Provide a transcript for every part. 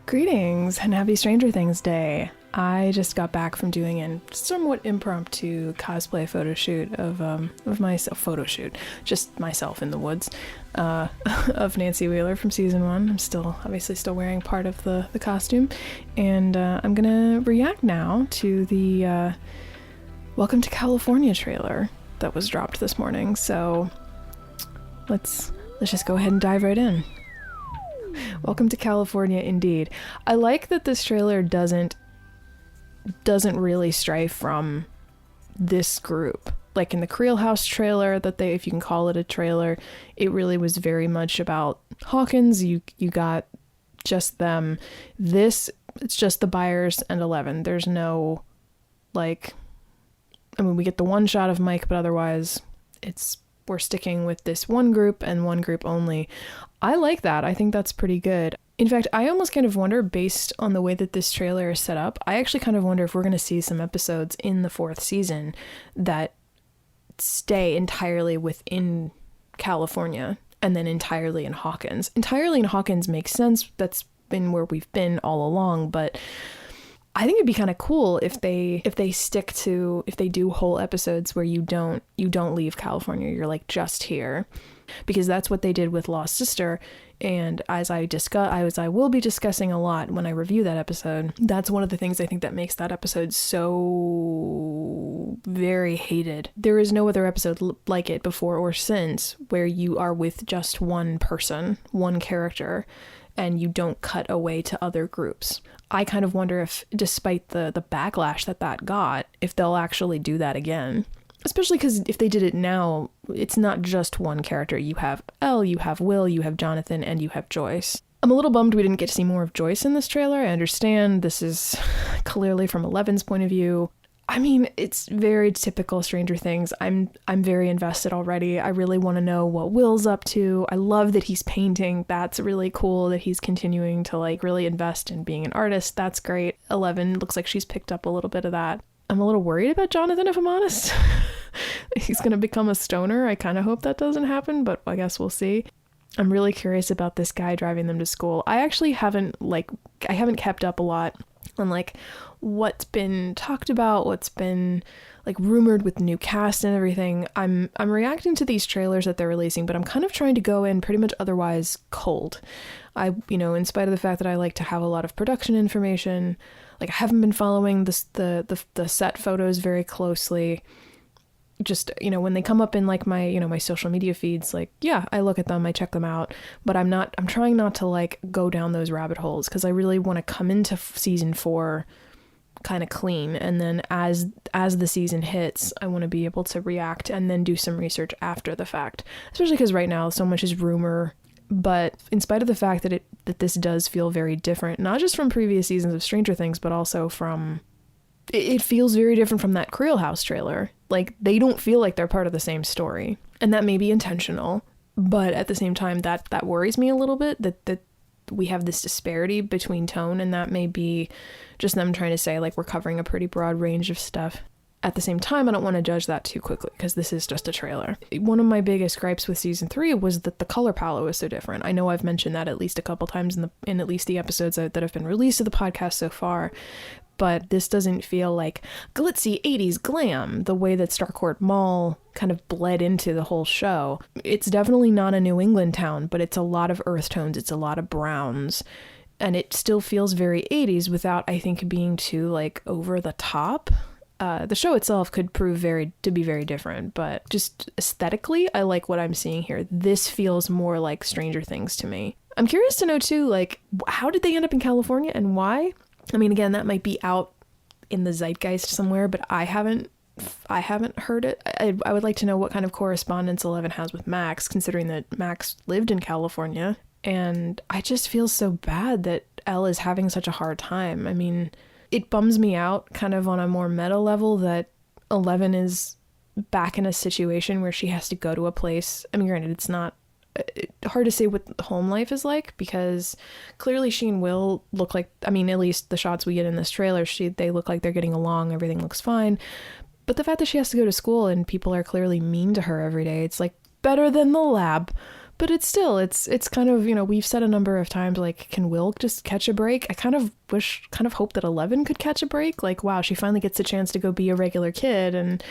Greetings and happy Stranger Things Day. I just got back from doing a somewhat impromptu cosplay photo shoot of myself, just myself in the woods, of Nancy Wheeler from season 1. I'm obviously still wearing part of the costume, and I'm gonna react now to the Welcome to California trailer that was dropped this morning. So let's just go ahead and dive right in. Welcome to California, indeed. I like that this trailer doesn't really stray from this group. Like in the Creel House trailer, if you can call it a trailer, it really was very much about Hawkins. You got just them. It's just the Byers and 11. There's no, we get the one shot of Mike, but otherwise we're sticking with this one group and one group only. I like that. I think that's pretty good. In fact, I almost kind of wonder, based on the way that this trailer is set up, I actually kind of wonder if we're going to see some episodes in the 4th season that stay entirely within California and then entirely in Hawkins. Entirely in Hawkins makes sense. That's been where we've been all along, but I think it'd be kind of cool if they do whole episodes where you don't leave California. You're like just here, because that's what they did with Lost Sister. And as I will be discussing a lot when I review that episode, that's one of the things I think that makes that episode so very hated. There is no other episode like it before or since where you are with just one person, one character, and you don't cut away to other groups. I kind of wonder if, despite the backlash that got, if they'll actually do that again. Especially because if they did it now, it's not just one character. You have Elle, you have Will, you have Jonathan, and you have Joyce. I'm a little bummed we didn't get to see more of Joyce in this trailer. I understand this is clearly from Eleven's point of view. I mean, it's very typical Stranger Things. I'm very invested already. I really want to know what Will's up to. I love that he's painting. That's really cool that he's continuing to really invest in being an artist. That's great. 11 looks like she's picked up a little bit of that. I'm a little worried about Jonathan, if I'm honest. He's going to become a stoner. I kind of hope that doesn't happen, but I guess we'll see. I'm really curious about this guy driving them to school. I actually haven't kept up a lot on what's been talked about, what's been rumored with the new cast and everything. I'm reacting to these trailers that they're releasing, but I'm kind of trying to go in pretty much otherwise cold. In spite of the fact that I like to have a lot of production information, I haven't been following the set photos very closely. Just, when they come up in my, my social media feeds, I look at them, I check them out, but I'm trying not to go down those rabbit holes, because I really want to come into season 4 kind of clean. And then as the season hits, I want to be able to react and then do some research after the fact, especially because right now so much is rumor. But in spite of the fact that this does feel very different, not just from previous seasons of Stranger Things, but also from, it feels very different from that Creel House trailer. They don't feel like they're part of the same story. And that may be intentional, but at the same time, that worries me a little bit, that we have this disparity between tone, and that may be just them trying to say, we're covering a pretty broad range of stuff. At the same time, I don't want to judge that too quickly, because this is just a trailer. One of my biggest gripes with season 3 was that the color palette was so different. I know I've mentioned that at least a couple times in at least the episodes that have been released of the podcast so far, but this doesn't feel like glitzy 80s glam the way that Starcourt Mall kind of bled into the whole show. It's definitely not a New England town, but it's a lot of earth tones, it's a lot of browns, and it still feels very 80s without, I think, being too over the top. The show itself could prove to be very different, but just aesthetically, I like what I'm seeing here. This feels more like Stranger Things to me. I'm curious to know too, how did they end up in California and why? I mean, again, that might be out in the zeitgeist somewhere, but I haven't heard it. I would like to know what kind of correspondence 11 has with Max, considering that Max lived in California. And I just feel so bad that Elle is having such a hard time. I mean, it bums me out kind of on a more meta level that 11 is back in a situation where she has to go to a place. I mean, granted, it's not hard to say what home life is like, because clearly she and Will look like, I mean, at least the shots we get in this trailer, they look like they're getting along, everything looks fine. But the fact that she has to go to school and people are clearly mean to her every day, it's better than the lab, But it's still, it's kind of, we've said a number of times, like, can Will just catch a break? I kind of hope that 11 could catch a break. Like, wow, she finally gets a chance to go be a regular kid, and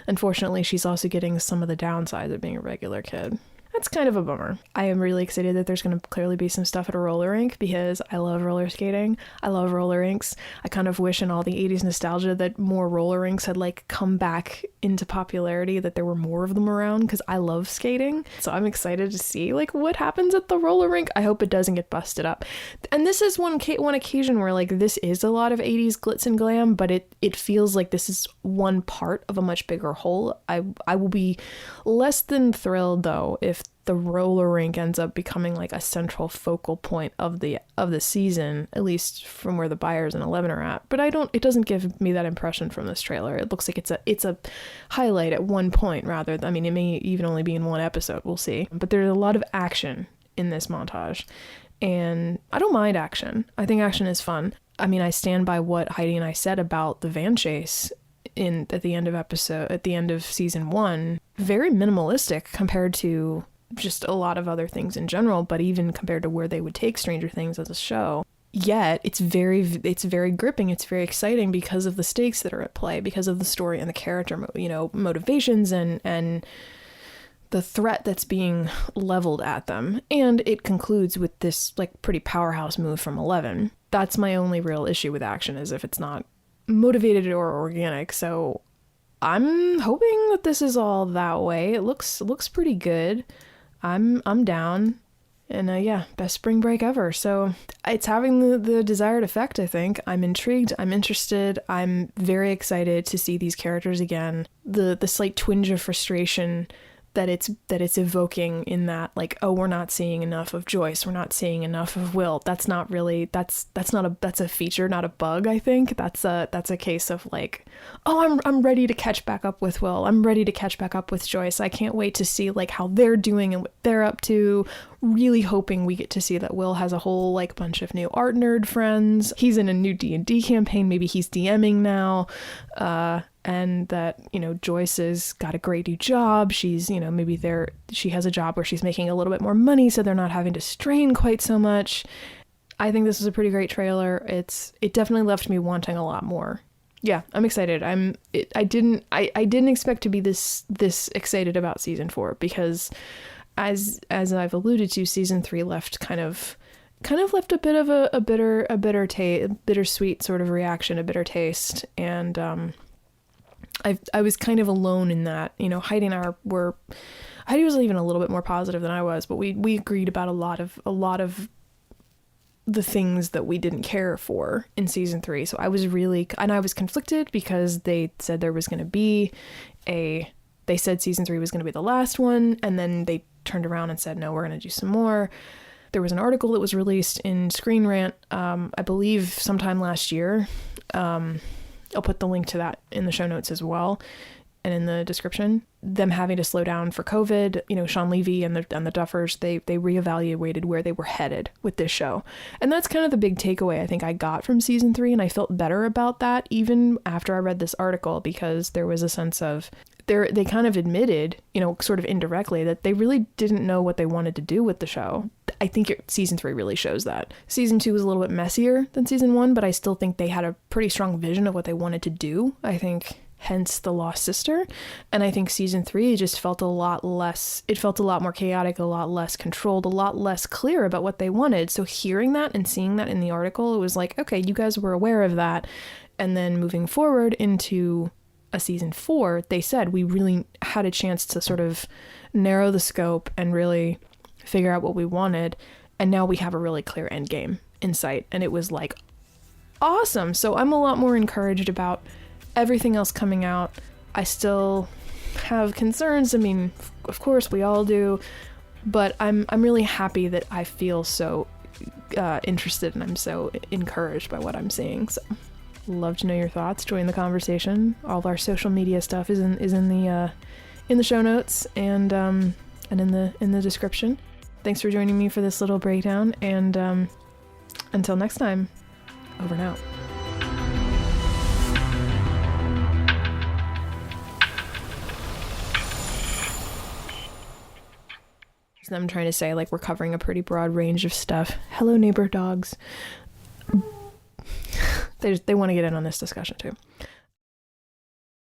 unfortunately she's also getting some of the downsides of being a regular kid. That's kind of a bummer. I am really excited that there's going to clearly be some stuff at a roller rink because I love roller skating. I love roller rinks. I kind of wish in all the 80s nostalgia that more roller rinks had like come back into popularity, that there were more of them around because I love skating. So I'm excited to see like what happens at the roller rink. I hope it doesn't get busted up. And this is one occasion where like this is a lot of 80s glitz and glam, but it feels like this is one part of a much bigger whole. I will be less than thrilled though if the roller rink ends up becoming like a central focal point of the season, at least from where the Byers and 11 are at. But it doesn't give me that impression from this trailer. It looks like it's a highlight at one point rather than, I mean, it may even only be in one episode, we'll see. But there's a lot of action in this montage, and I don't mind action. I think action is fun. I mean, I stand by what Heidi and I said about the van chase at the end of season 1. Very minimalistic compared to just a lot of other things in general, but even compared to where they would take Stranger Things as a show. Yet it's very gripping, it's very exciting because of the stakes that are at play, because of the story and the character motivations and the threat that's being leveled at them. And it concludes with this like pretty powerhouse move from 11. That's my only real issue with action, is if it's not motivated or organic. So I'm hoping that this is all that way. It looks pretty good. I'm down, and yeah, best spring break ever. So it's having the desired effect, I think. I'm intrigued, I'm interested, I'm very excited to see these characters again. The slight twinge of frustration that it's evoking in that, like, oh, we're not seeing enough of Joyce, we're not seeing enough of Will. That's a feature, not a bug. I think that's a case of like, oh, I'm ready to catch back up with Will, I'm ready to catch back up with Joyce. I can't wait to see like how they're doing and what they're up to. Really hoping we get to see that Will has a whole like bunch of new art nerd friends. He's in a new D&D campaign, maybe he's DMing now, and that, Joyce has got a great new job. She's, maybe she has a job where she's making a little bit more money, so they're not having to strain quite so much. I think this is a pretty great trailer. It definitely left me wanting a lot more. Yeah, I'm excited. I didn't expect to be this excited about season 4, because as I've alluded to, season 3 left kind of left a bit of a bittersweet sort of reaction, a bitter taste, and I was kind of alone in that. Heidi and I Heidi was even a little bit more positive than I was, but we agreed about a lot of the things that we didn't care for in season 3. So I was conflicted because they said there was going to be they said season 3 was going to be the last one, and then they turned around and said, no, we're going to do some more. There was an article that was released in Screen Rant, I believe sometime last year. I'll put the link to that in the show notes as well, and in the description. Them having to slow down for COVID, Sean Levy and the Duffers, they reevaluated where they were headed with this show. And that's kind of the big takeaway I think I got from season 3, and I felt better about that even after I read this article, because there was a sense of, they kind of admitted, sort of indirectly, that they really didn't know what they wanted to do with the show. I think season 3 really shows that. Season 2 was a little bit messier than season 1, but I still think they had a pretty strong vision of what they wanted to do. I think hence The Lost Sister. And I think season 3 just felt a lot more chaotic, a lot less controlled, a lot less clear about what they wanted. So hearing that and seeing that in the article, it was like, okay, you guys were aware of that. And then moving forward into a season 4, they said we really had a chance to sort of narrow the scope and really figure out what we wanted. And now we have a really clear end game in sight. And it was like, awesome. So I'm a lot more encouraged about everything else coming out. I still have concerns. I mean, of course we all do, but I'm really happy that I feel so interested, and I'm so encouraged by what I'm seeing. So love to know your thoughts. Join the conversation. All of our social media stuff is in the show notes and in the description. Thanks for joining me for this little breakdown, and until next time, over and out. them trying to say like we're covering a pretty broad range of stuff. Hello, neighbor dogs. They want to get in on this discussion too.